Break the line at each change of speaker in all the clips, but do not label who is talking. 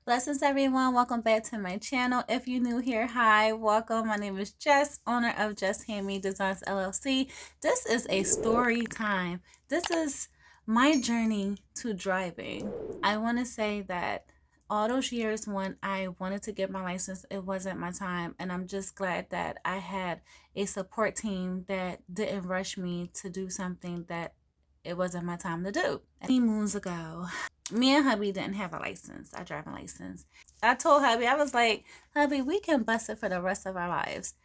Blessings everyone, welcome back to my channel. If you're new here, hi, welcome. My name is Jess, owner of Neshaminy Designs LLC. This is a story time. This is my journey to driving. I want to say that all those years when I wanted to get my license, it wasn't my time, and I'm just glad that I had a support team that didn't rush me to do something that it wasn't my time to do. Many moons ago, me and hubby didn't have a license, a driving license. I told hubby, I was like, hubby, we can bust it for the rest of our lives.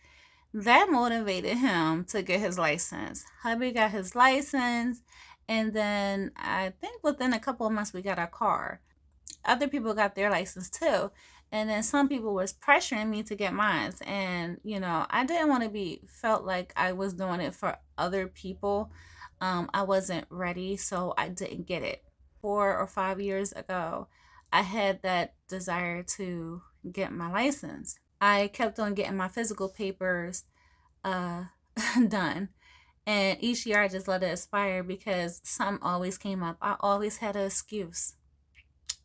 That motivated him to get his license. Hubby got his license, and then I think within a couple of months we got our car. Other people got their license too. And then some people was pressuring me to get mine. And, I didn't want to be felt like I was doing it for other people. I wasn't ready, so I didn't get it. 4 or 5 years ago, I had that desire to get my license. I kept on getting my physical papers done. And each year I just let it expire because something always came up. I always had an excuse.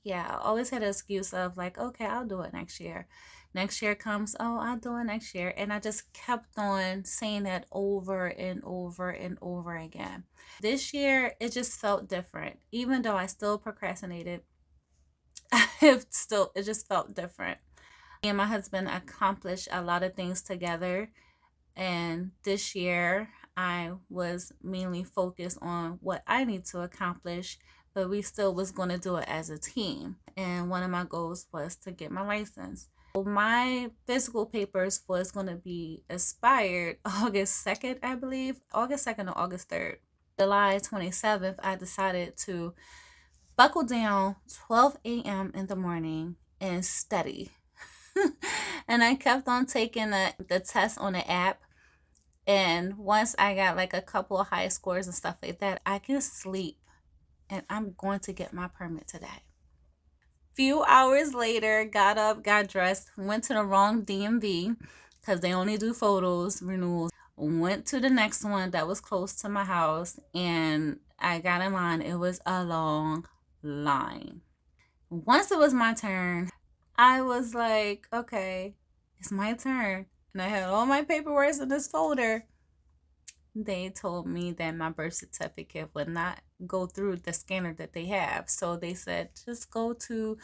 Yeah, I always had an excuse of like, okay, I'll do it next year. Next year comes, oh, I'll do it next year. And I just kept on saying that over and over and over again. This year, it just felt different. Even though I still procrastinated, it just felt different. Me and my husband accomplished a lot of things together. And this year, I was mainly focused on what I need to accomplish, but we still was going to do it as a team. And one of my goals was to get my license. So my physical papers was going to be expired August 2nd, I believe. August 2nd or August 3rd. July 27th, I decided to buckle down 12 a.m. in the morning and study. And I kept on taking the test on the app. And once I got like a couple of high scores and stuff like that, I can sleep. And I'm going to get my permit today. Few hours later, got up, got dressed, went to the wrong DMV because they only do photos, renewals. Went to the next one that was close to my house, and I got in line. It was a long line. Once it was my turn, I was like, okay, it's my turn. And I had all my paperwork in this folder. They told me that my birth certificate would not go through the scanner that they have. So they said, just go to,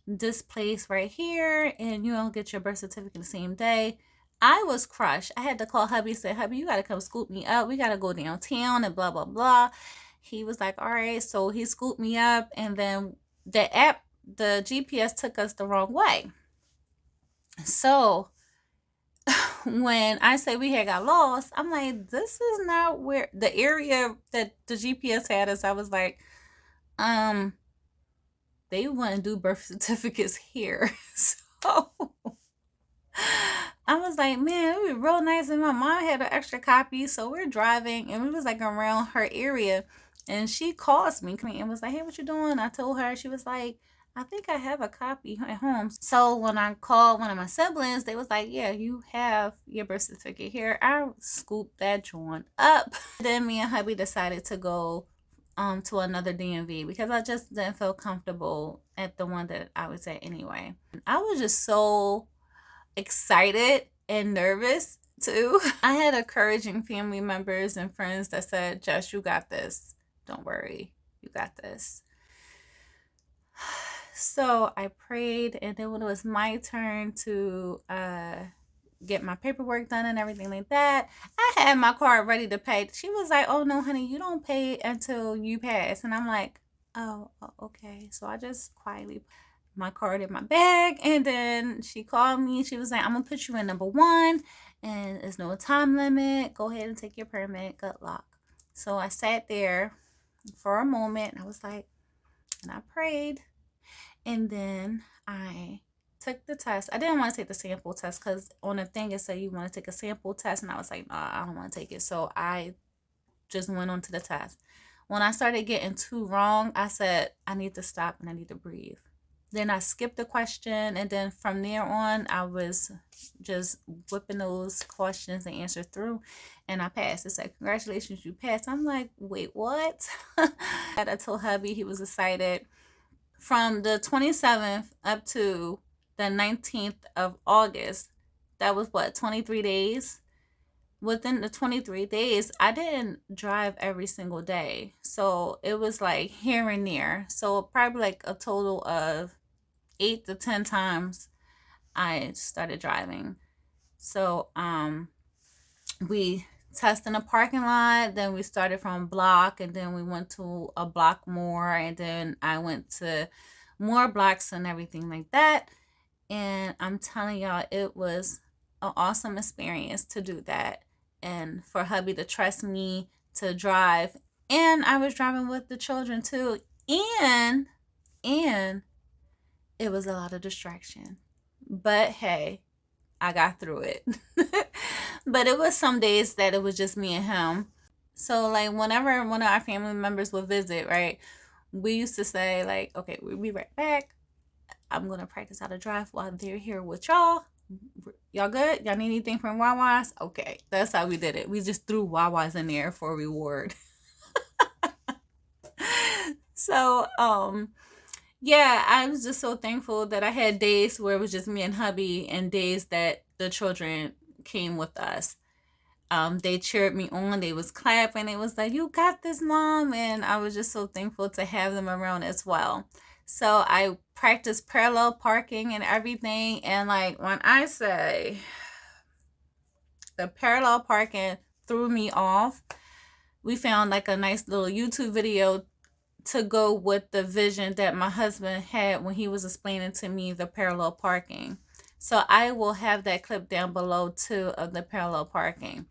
this place right here and get your birth certificate the same day. I was crushed. I had to call hubby, say, hubby, you got to come scoop me up. We got to go downtown and blah, blah, blah. He was like, all right. So he scooped me up, and then the GPS took us the wrong way. So when I say we had got lost, I'm like, this is not where the area that the GPS had us. I was like, they wouldn't do birth certificates here. So I was like, man, it would be real nice. And my mom had an extra copy. So we're driving, and we was like around her area, and she calls me and was like, hey, what you doing? I told her. She was like, I think I have a copy at home. So when I called one of my siblings, they was like, yeah, you have your birth certificate here. I scooped that joint up. Then me and hubby decided to go to another DMV because I just didn't feel comfortable at the one that I was at anyway. I was just so excited and nervous too. I had encouraging family members and friends that said, Jess, you got this. Don't worry. You got this. So I prayed, and then when it was my turn to get my paperwork done and everything like that, I had my card ready to pay. She was like, oh no, honey, you don't pay until you pass. And I'm like, oh, okay. So I just quietly put my card in my bag, and then she called me. She was like, I'm gonna put you in number 1, and there's no time limit. Go ahead and take your permit. Good luck. So I sat there for a moment. I was like, and I prayed. And then I took the test. I didn't want to take the sample test because on the thing it said you want to take a sample test. And I was like, nah, I don't want to take it. So I just went on to the test. When I started getting 2 wrong, I said, I need to stop and I need to breathe. Then I skipped the question, and then from there on, I was just whipping those questions and answers through, and I passed. It said, "Congratulations, you passed." I'm like, "Wait, what?" I told hubby, he was excited. From the 27th up to the 19th of August, that was what, 23 days? Within the 23 days, I didn't drive every single day. So it was like here and there. So probably like a total of 8 to 10 times I started driving. So we tested in a parking lot, then we started from a block, and then we went to a block more, and then I went to more blocks and everything like that. And I'm telling y'all, it was an awesome experience to do that, and for hubby to trust me to drive. And I was driving with the children too, and it was a lot of distraction, but hey, I got through it. But it was some days that it was just me and him. So like whenever one of our family members would visit, right, we used to say like, okay, we'll be right back. I'm gonna practice how to drive while they're here with y'all. Y'all good? Y'all need anything from Wawa's? Okay, that's how we did it. We just threw Wawa's in there for reward. So yeah, I was just so thankful that I had days where it was just me and hubby, and days that the children came with us. They cheered me on. They was clapping. It was like, "You got this, mom," and I was just so thankful to have them around as well. So I practiced parallel parking and everything. And like when I say the parallel parking threw me off, we found like a nice little YouTube video to go with the vision that my husband had when he was explaining to me the parallel parking. So I will have that clip down below too of the parallel parking.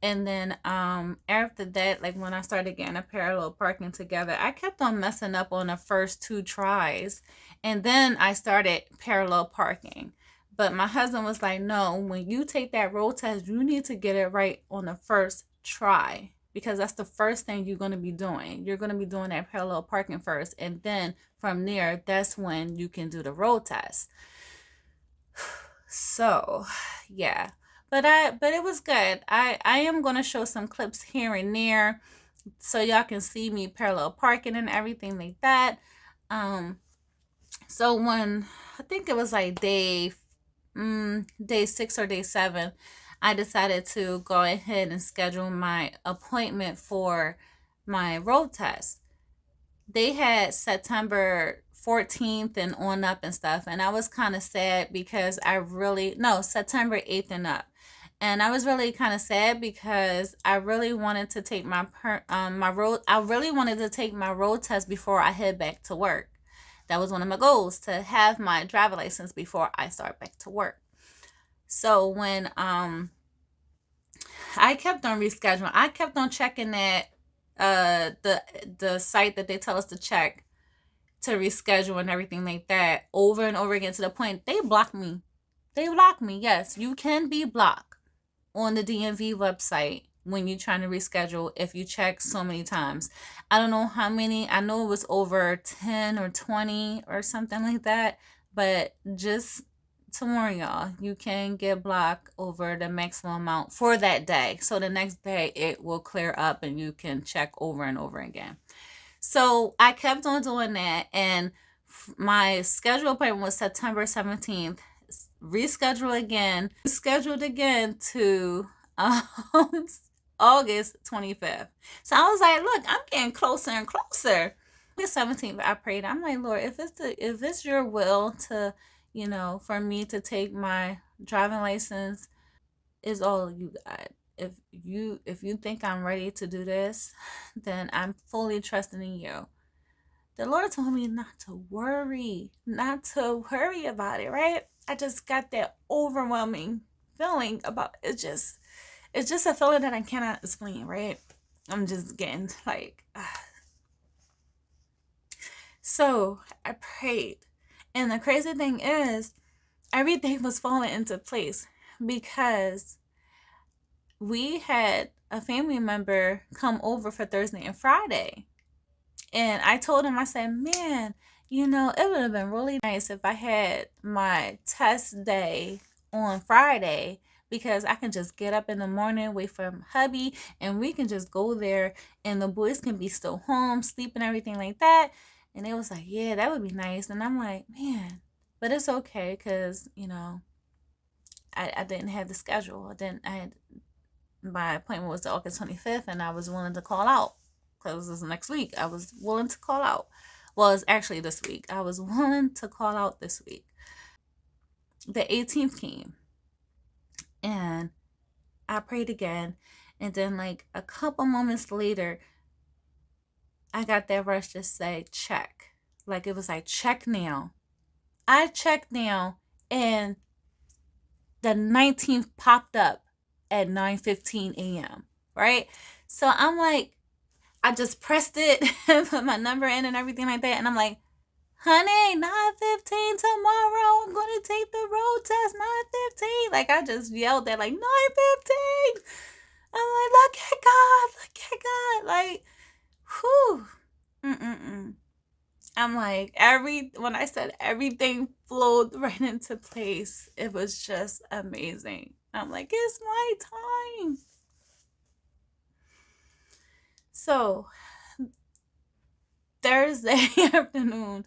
And then after that, like when I started getting a parallel parking together, I kept on messing up on the first 2 tries. And then I started parallel parking. But my husband was like, "No, when you take that road test, you need to get it right on the first try, because that's the first thing you're going to be doing. You're going to be doing that parallel parking first. And then from there, that's when you can do the road test." So, yeah. But it was good. I am going to show some clips here and there so y'all can see me parallel parking and everything like that. So when I think it was like day 6 or day 7, I decided to go ahead and schedule my appointment for my road test. They had September 14th and on up and stuff, and I was kind of sad because September 8th and up. And I was really kind of sad because I really wanted to take my road I really wanted to take my road test before I head back to work. That was one of my goals, to have my driver license before I start back to work. So when I kept on rescheduling, I kept on checking that the site that they tell us to check to reschedule and everything like that over and over again, to the point they blocked me. They blocked me. Yes, you can be blocked on the DMV website when you're trying to reschedule if you check so many times. I don't know how many. I know it was over 10 or 20 or something like that. But just to warn y'all, you can get blocked over the maximum amount for that day. So the next day it will clear up and you can check over and over again. So I kept on doing that, and my schedule appointment was September 17th. Rescheduled again to August 25th. So I was like, look, I'm getting closer and closer. August 17th, I prayed. I'm like, Lord, if it's your will to, for me to take my driving license, is all you got. If you think I'm ready to do this, then I'm fully trusting in you. The Lord told me not to worry about it, right? I just got that overwhelming feeling about it. It's just a feeling that I cannot explain, right? I'm just getting like, so I prayed. And the crazy thing is, everything was falling into place because we had a family member come over for Thursday and Friday. And I told him, I said, "Man, It would have been really nice if I had my test day on Friday, because I can just get up in the morning, wait for hubby, and we can just go there, and the boys can be still home, sleep and everything like that. And it was like, yeah, that would be nice. And I'm like, man, but it's okay because, I didn't have the schedule. I had my appointment was the August 25th, and I was willing to call out because this is next week. I was willing to call out. Well, it's actually this week. I was willing to call out this week. The 18th came, and I prayed again. And then, like a couple moments later, I got that rush to say, check. Like it was like, check now. I checked now, and the 19th popped up at 9:15 a.m. Right? So I'm like, I just pressed it and put my number in and everything like that. And I'm like, honey, 9:15 tomorrow. I'm going to take the road test, 9:15. Like, I just yelled at, like, 9:15. I'm like, look at God. Look at God. Like, whew. Mm-mm-mm. I'm like, when I said everything flowed right into place, it was just amazing. I'm like, it's my time. So, Thursday afternoon,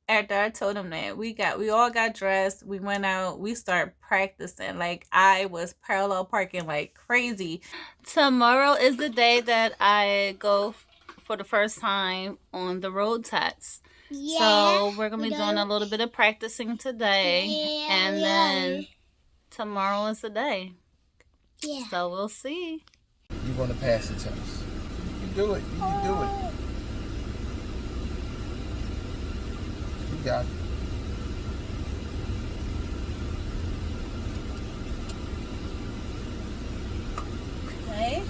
after I told him that, we all got dressed, we went out, we started practicing. Like I was parallel parking like crazy. Tomorrow is the day that I go for the first time on the road test. Yeah, so we're gonna be doing a little bit of practicing today, and then tomorrow is the day. Yeah. So we'll see.
You're gonna pass the test. You can do it. You can do it. You got it.
Okay.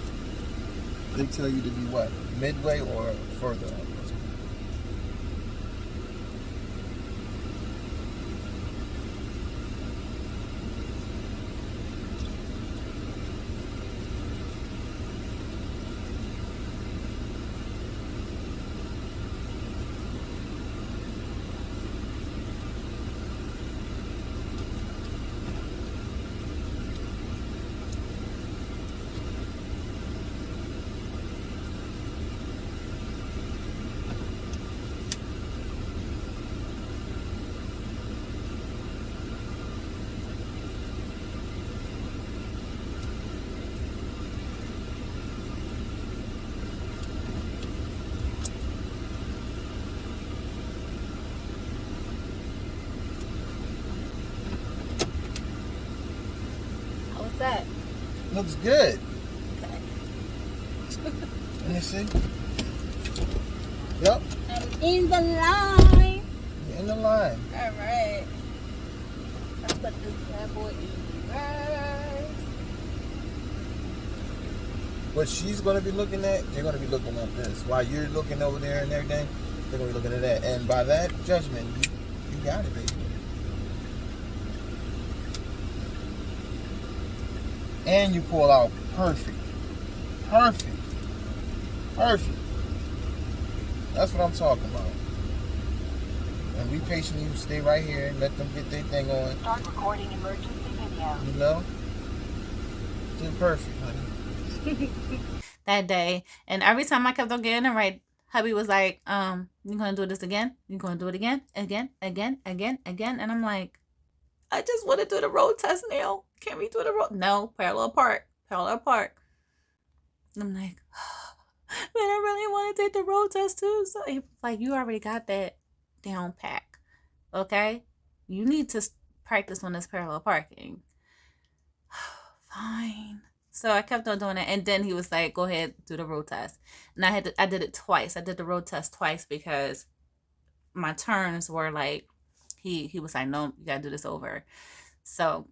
They tell you to be what? Midway or further up?
How's that?
Looks good.
Okay.
Let me see. Yep.
I'm in the line.
You're in the line.
All right. Let's put this bad boy in reverse.
What she's going to be looking at, they're going to be looking at this. While you're looking over there and everything, they're going to be looking at that. And by that judgment, you got it, baby. And you pull out perfect. Perfect. Perfect. That's what I'm talking about. And we patiently stay right here and let them get their thing on.
Start recording emergency video.
You know? Did perfect, honey.
That day. And every time I kept on getting it right, hubby was like, you gonna do this again? You gonna do it again? Again? And I'm like, I just want to do the road test now. Can we do the road? No, parallel park. And I'm like, but I really want to take the road test too. So he was like, you already got that down pack. Okay? You need to practice on this parallel parking. Fine. So I kept on doing it, and then he was like, go ahead, do the road test. And I did it twice. I did the road test twice because my turns were like, he was like, no, you gotta do this over. So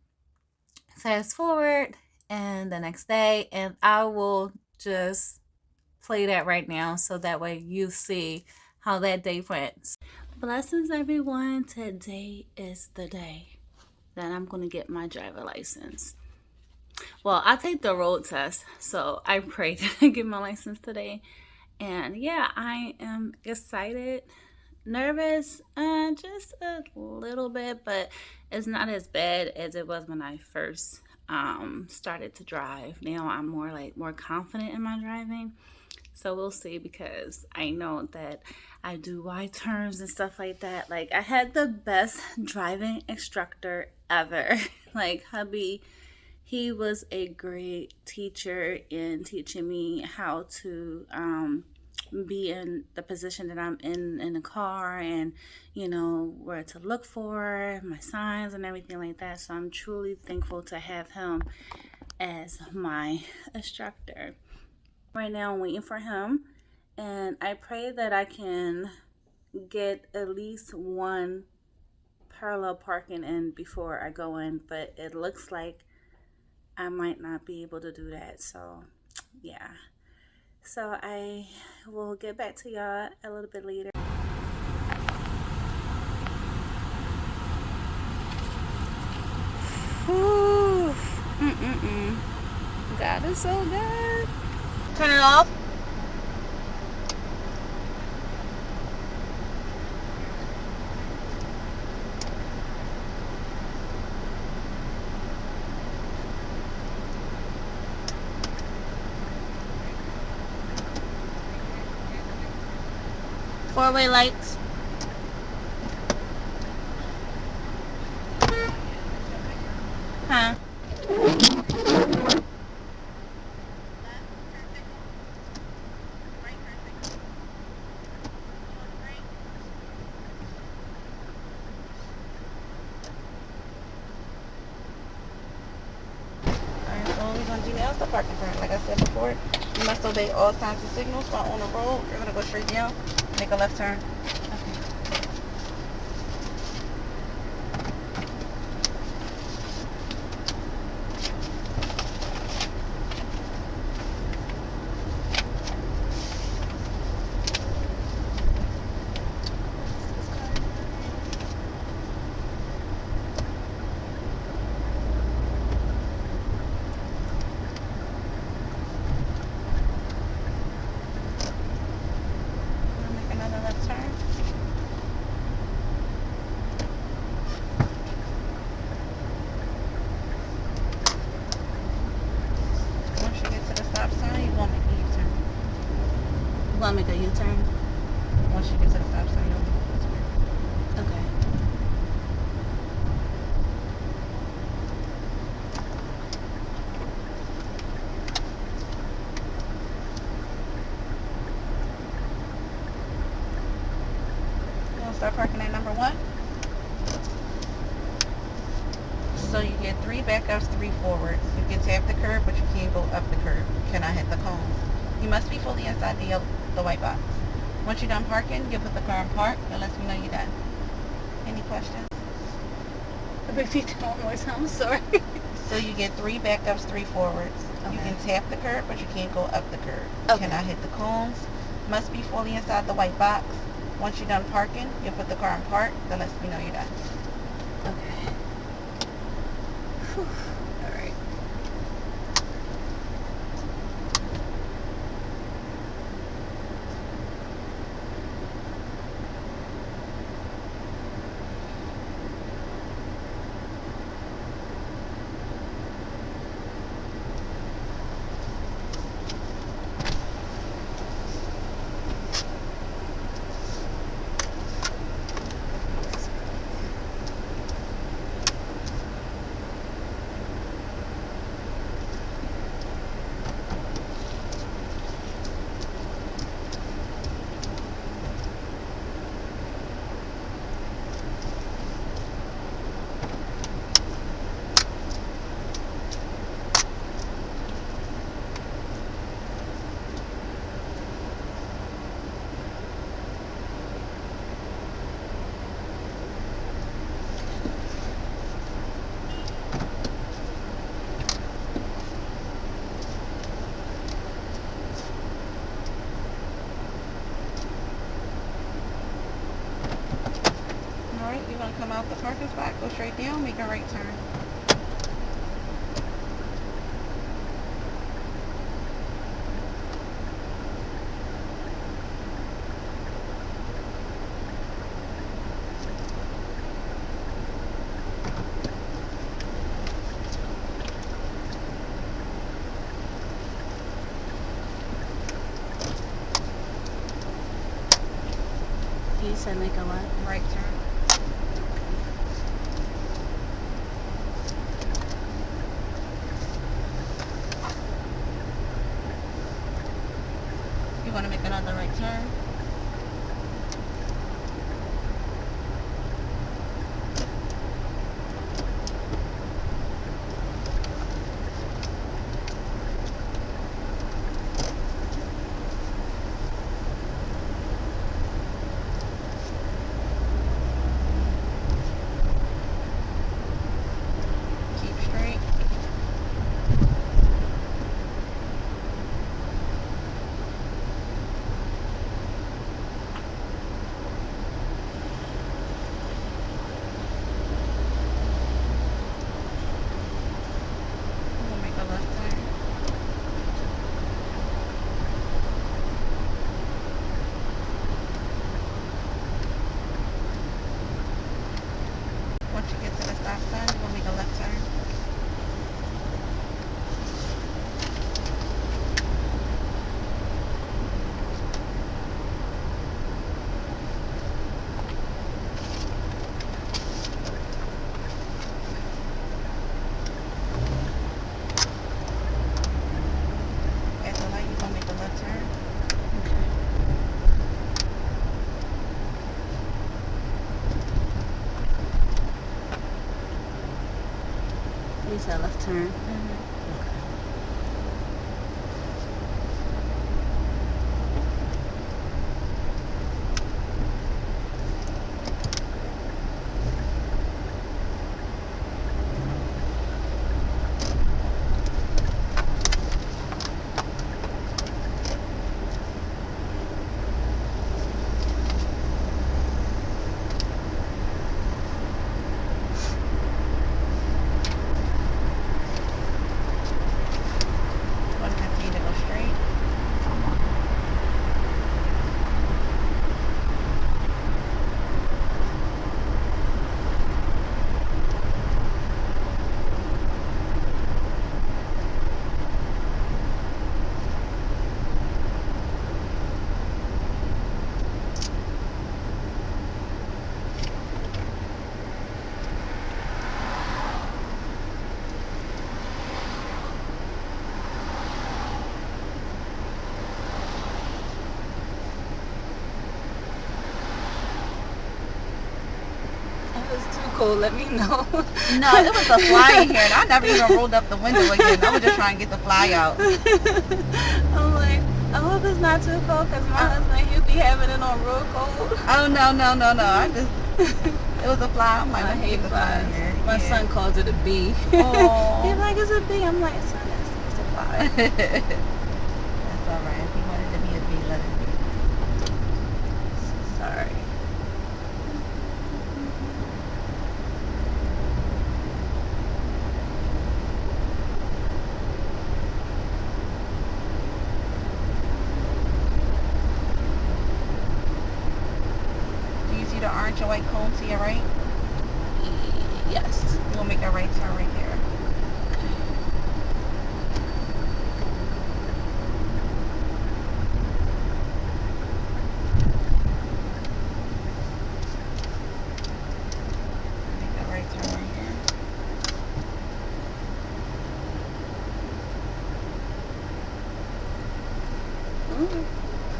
fast forward, and the next day, and I will just play that right now so that way you see how that day went. Blessings, everyone. Today is the day that I'm going to get my driver license. Well, I take the road test, so I pray to get my license today. And yeah, I am excited. Nervous, just a little bit, but it's not as bad as it was when I first started to drive. Now I'm more confident in my driving. So we'll see, because I know that I do wide turns and stuff like that. Like, I had the best driving instructor ever. Like, hubby, he was a great teacher in teaching me how to be in the position that I'm in the car, and where to look for my signs and everything like that. So I'm truly thankful to have him as my instructor. Right now I'm waiting for him, and I pray that I can get at least one parallel parking in before I go in, but it looks like I might not be able to do that. So yeah, so I will get back to y'all a little bit later. Whew. God is so good.
Turn it off. Four-way lights. Huh? Alright, so what we're going to do now is the parking turn. Like I said before, you must obey all signs and signals while on the road. You're going to go straight down, make a left turn. Make another left turn. Once you get to the stop sign, you want to make a U-turn.
You want me to U-turn?
Once you get to the stop sign, you'll make a U-turn.
Okay.
You want to start parking at number 1? So you get 3 backups, 3 forwards. You can tap the curb, but you can't go up the curb. You cannot hit the cones. You must be fully inside the white box. Once you're done parking, you'll put the car in park. That lets me know you're done. Any questions?
Repeat that one more time. I'm sorry.
So you get 3 backups, 3 forwards. You
Okay.
can tap the curb, but you can't go up the curb. You
Okay.
cannot hit the cones. Must be fully inside the white box. Once you're done parking, you'll put the car in park. That lets me know you're done.
Okay. Whew. All right.
Alright, you're going to come out the parking spot, go straight down, make a right turn.
You said make a what?
Right turn. You want to make another right turn? Keep straight. We'll make a left turn. Once you get to the stop sign, you will make a left turn. At the light, you will make a left turn.
You said left turn.
Want to continue to go straight.
If it's too cold, let me know.
No, it was a fly in here, and I never even rolled up the window again. I was just trying to get the fly out.
I'm like, I hope it's not too cold because my husband, he'll be having it on real cold.
Oh, no. I just, it was a fly. I'm like,
I
let me
hate
get the fly in
flies.
here.
My
Yeah.
son calls it a bee.
Aw.
He's like, it's a bee. I'm like, son, it's a fly.
That's alright. If you wanted to be a bee, let it be.
Sorry.
Do you see the orange and white cone to your right?
Yes.
We'll make a right turn right there. Make a right turn right here.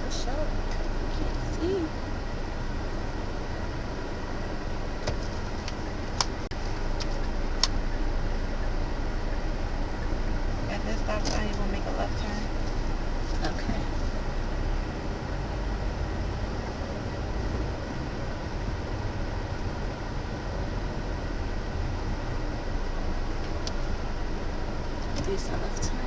For sure. Can't see.
At this stop sign, you will make a left turn.
Okay. Decent left turn.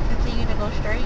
Continue to go straight.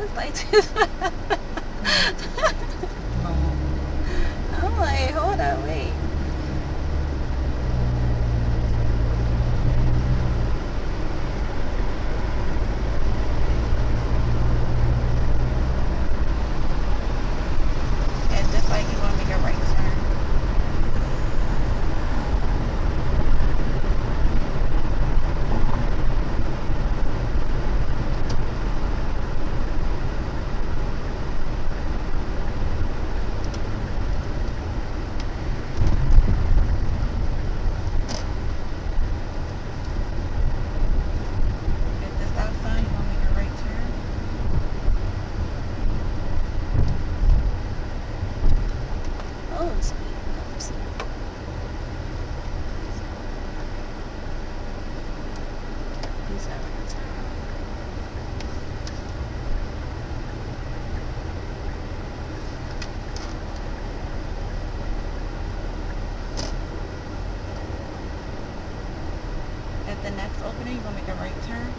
was like, I'm like, hold on, wait. And just like you want to make a right turn. At the stop sign, you want to make a right turn.
Oh, speed bumps. These are right turn.
At the next opening, you want to make a right turn.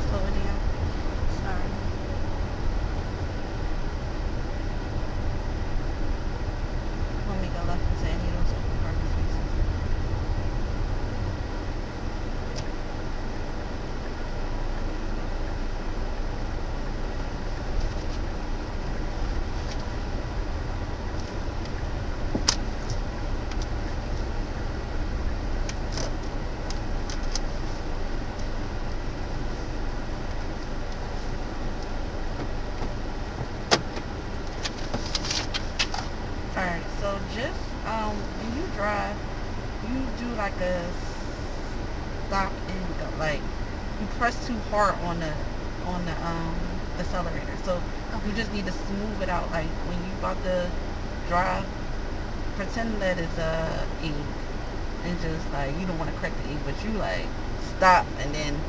Slow it down. Sorry. Want to make a left into any of those open parking spaces. Alright, so just when you drive, you do like a stop and go. Like you press too hard on the accelerator. So you just need to smooth it out. Like when you about to drive, pretend that it's a E, and just like you don't want to crack the E, but you like stop and then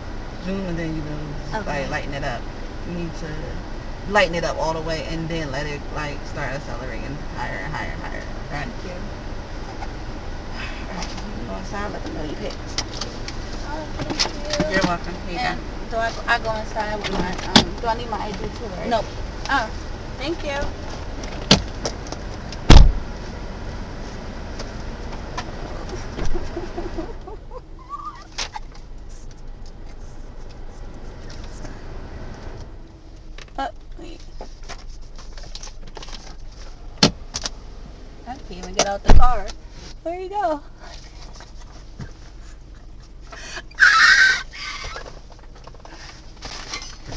zoom and then you just
Okay.
like lighten it up. You need to lighten it up all the way and then let it like start accelerating higher and higher and higher. Okay.
Thank you.
Alright, you go inside, let them know you picked.
Oh, thank you.
You're welcome. Here you
And
go.
do I go inside with my do I need my ID too, right?
Nope.
Oh, thank you. Wait. I can't even get out the car. Where you go?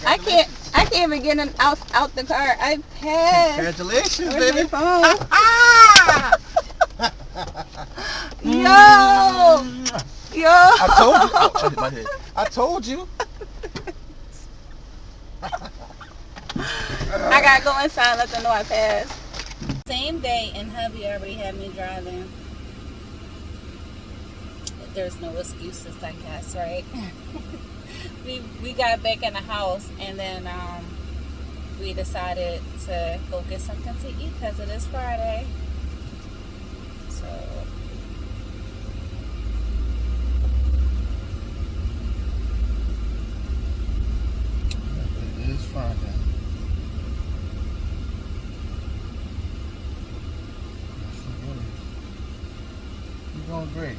I can't even get out the car. I passed.
Congratulations,
Where's
baby.
my phone? Yo!
I told you. Ouch, I hit my head. I told you.
I gotta go inside and let them know I passed. Same day, and hubby already had me driving. There's no excuses, I guess, right? we got back in the house, and then we decided to go get something to eat because it is Friday. So
It is Friday. Yes, it is. You're doing great.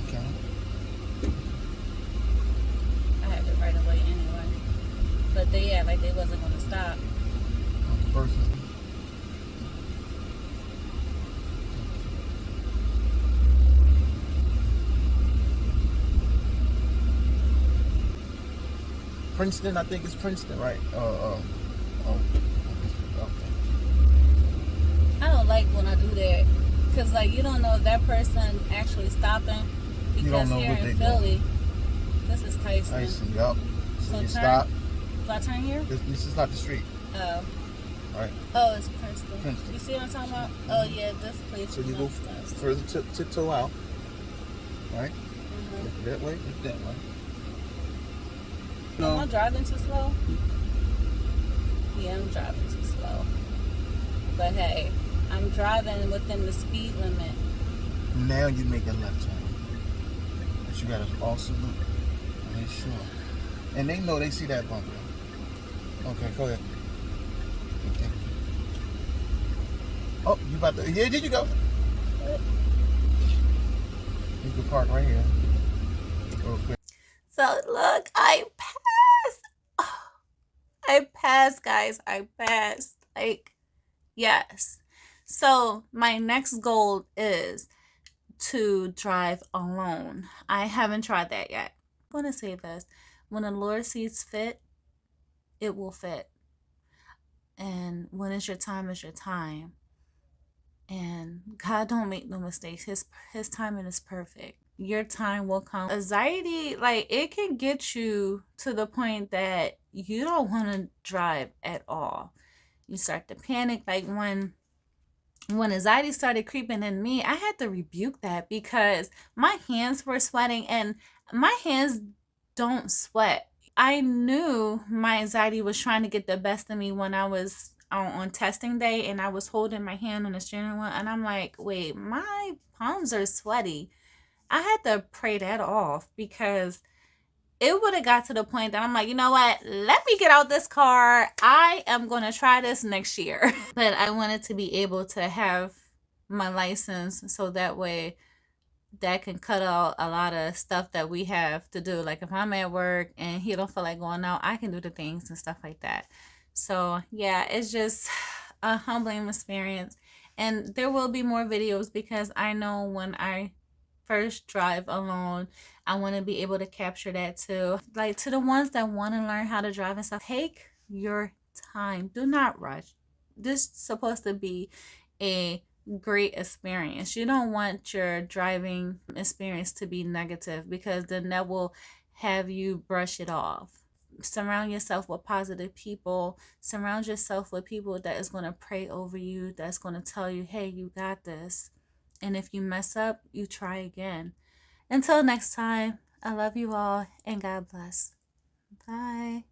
Okay.
I had it right away anyway. But they act like they wasn't going to stop.
The person. Princeton, I think it's Princeton, right? Okay.
I don't like when I do that. Because, like, you don't know if that person actually stopping.
You don't
Because
know
here
what
in
they
Philly, this is Tyson.
Tyson, yup. So
So
you
turn.
stop.
Do I turn here?
This is not the street.
Oh.
right?
Oh, it's Princeton.
Princeton.
You see what I'm talking about? Oh yeah, this place.
So you go further tiptoe out, right? Look that way, look that way.
Am I driving too slow? Yeah, I'm driving too slow. But hey, I'm driving within the speed limit.
Now you make a left turn. But you gotta also look, make sure. And they know, they see that bumper. Okay, go ahead. Okay. Oh, you about to, yeah, there you go. You can park right here. Real quick.
So look, I passed. I passed, guys. I passed. Like, yes. So my next goal is to drive alone. I haven't tried that yet. I'm going to say this. When the Lord sees fit, it will fit. And when it's your time, it's your time. And God don't make no mistakes. His timing is perfect. Your time will come. Anxiety, like, it can get you to the point that you don't want to drive at all. You start to panic. Like when anxiety started creeping in me, I had to rebuke that because my hands were sweating, and my hands don't sweat. I knew my anxiety was trying to get the best of me when I was on testing day, and I was holding my hand on the steering wheel, and I'm like, wait, my palms are sweaty. I had to pray that off because it would have got to the point that I'm like, you know what? Let me get out this car. I am going to try this next year. But I wanted to be able to have my license so that way that can cut out a lot of stuff that we have to do. Like if I'm at work and he don't feel like going out, I can do the things and stuff like that. So yeah, it's just a humbling experience. And there will be more videos because I know when I first drive alone, I want to be able to capture that too. Like to the ones that want to learn how to drive and stuff, take your time. Do not rush. This is supposed to be a great experience. You don't want your driving experience to be negative because then that will have you brush it off. Surround yourself with positive people. Surround yourself with people that is going to pray over you, that's going to tell you, hey, you got this. And if you mess up, you try again. Until next time, I love you all and God bless. Bye.